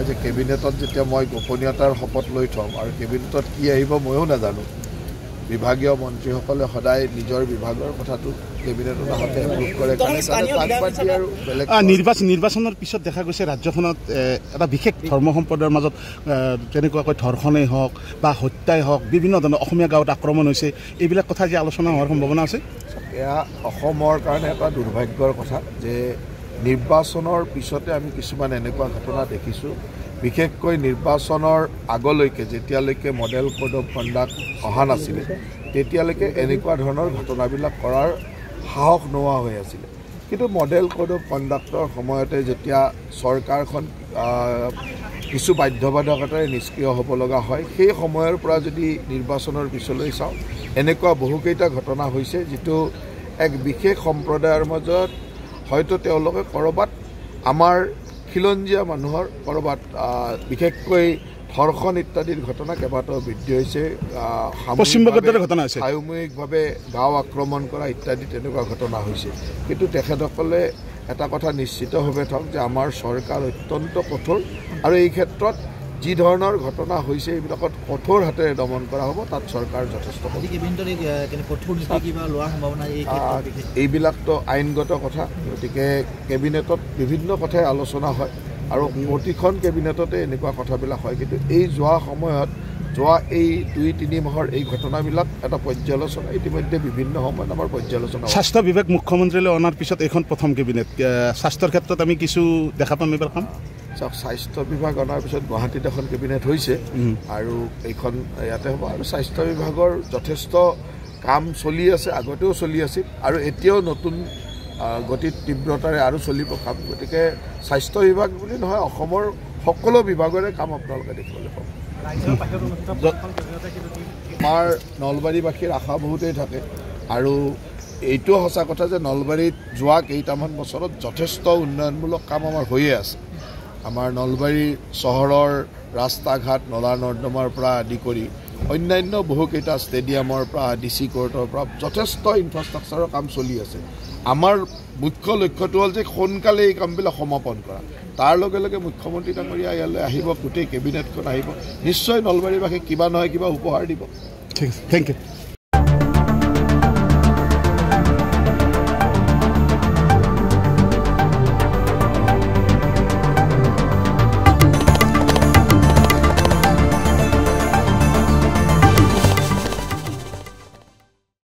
যে কেবিনেটত যেতিয়া মই গোপনীয়তাৰ শপত লৈ থম আৰু কেবিনেটত কি আহিব ময়ো নাজানো বিভাগীয় মন্ত্ৰীসকলে সদায় নিজৰ বিভাগৰ কথাটো কেবিনেটত আহোঁতে এপ্ৰুভ কৰে নিৰ্বাচনৰ পিছত দেখা গৈছে ৰাজ্যখনত এটা বিশেষ ধৰ্ম সম্প্ৰদায়ৰ মাজত তেনেকুৱাকৈ ধৰ্ষণেই হওক বা হত্যাই হওক বিভিন্ন ধৰণৰ অসমীয়া গাঁৱত আক্ৰমণ হৈছে এইবিলাক কথা যে আলোচনা হোৱাৰ সম্ভাৱনা আছে এয়া অসমৰ কাৰণে এটা দুৰ্ভাগ্যৰ কথা যে নিৰ্বাচনৰ পিছতে আমি কিছুমান এনেকুৱা ঘটনা দেখিছোঁ বিশেষকৈ নিৰ্বাচনৰ আগলৈকে যেতিয়ালৈকে মডেল কোড অফ কণ্ডাক্ট অহা নাছিলে তেতিয়ালৈকে এনেকুৱা ধৰণৰ ঘটনাবিলাক কৰাৰ সাহস নোহোৱা হৈ আছিলে কিন্তু মডেল কোড অফ কণ্ডাক্টৰ সময়তে যেতিয়া চৰকাৰখন কিছু বাধ্যবাধকতাৰে নিষ্ক্ৰিয় হ'ব লগা হয় সেই সময়ৰ পৰা যদি নিৰ্বাচনৰ পিছলৈ চাওঁ এনেকুৱা বহুকেইটা ঘটনা হৈছে যিটো এক বিশেষ সম্প্ৰদায়ৰ মাজত হয়তো তেওঁলোকে ক'ৰবাত আমাৰ খিলঞ্জীয়া মানুহৰ ক'ৰবাত বিশেষকৈ ধৰ্ষণ ইত্যাদিৰ ঘটনা কেইবাটাও বৃদ্ধি হৈছে সামূহিকভাৱে গাঁও আক্ৰমণ কৰা ইত্যাদি তেনেকুৱা ঘটনা হৈছে কিন্তু তেখেতসকলে এটা কথা নিশ্চিতভাৱে থওক যে আমাৰ চৰকাৰ অত্যন্ত কঠোৰ আৰু এই ক্ষেত্ৰত যি ধৰণৰ ঘটনা হৈছে এইবিলাকত কঠোৰ হাতেৰে দমন কৰা হ'ব তাত চৰকাৰ যথেষ্ট এইবিলাকতো আইনগত কথা গতিকে কেবিনেটত বিভিন্ন কথাই আলোচনা হয় আৰু প্ৰতিখন কেবিনেটতে এনেকুৱা কথাবিলাক হয় কিন্তু এই যোৱা সময়ত যোৱা এই 2-3 মাহৰ এই ঘটনাবিলাক এটা পৰ্যালোচনা ইতিমধ্যে বিভিন্ন সময়ত আমাৰ পৰ্যালোচনা স্বাস্থ্য বিভাগ মুখ্যমন্ত্ৰীলৈ অনাৰ পিছত এইখন প্ৰথম কেবিনেট স্বাস্থ্যৰ ক্ষেত্ৰত আমি কিছু দেখা পাম এইবাৰ কাম চাওক স্বাস্থ্য বিভাগ অনাৰ পিছত গুৱাহাটীত এখন কেবিনেট হৈছে আৰু এইখন ইয়াতে হ'ব আৰু স্বাস্থ্য বিভাগৰ যথেষ্ট কাম চলি আছে আগতেও চলি আছিল আৰু এতিয়াও নতুন গতিত তীব্ৰতাৰে আৰু চলিব কাম গতিকে স্বাস্থ্য বিভাগ বুলি নহয় অসমৰ সকলো বিভাগৰে কাম আপোনালোকে দেখিবলৈ পাব আমাৰ নলবাৰীবাসীৰ আশা বহুতেই থাকে আৰু এইটো সঁচা কথা যে নলবাৰীত যোৱা কেইটামান বছৰত যথেষ্ট উন্নয়নমূলক কাম আমাৰ হৈয়ে আছে আমাৰ নলবাৰী চহৰৰ ৰাস্তা ঘাট নলা নৰ্দমাৰ পৰা আদি কৰি অন্যান্য বহুকেইটা ষ্টেডিয়ামৰ পৰা DC কোৰ্টৰ পৰা যথেষ্ট ইনফ্ৰাষ্ট্ৰাকচাৰৰ কাম চলি আছে আমাৰ মুখ্য লক্ষ্যটো হ'ল যে সোনকালে এই কামবিলাক সমাপন কৰা তাৰ লগে লগে মুখ্যমন্ত্ৰী ডাঙৰীয়া ইয়ালৈ আহিব গোটেই কেবিনেটখন আহিব নিশ্চয় নলবাৰীবাসীক কিবা নহয় কিবা উপহাৰ দিব ঠিক আছে থেংক ইউ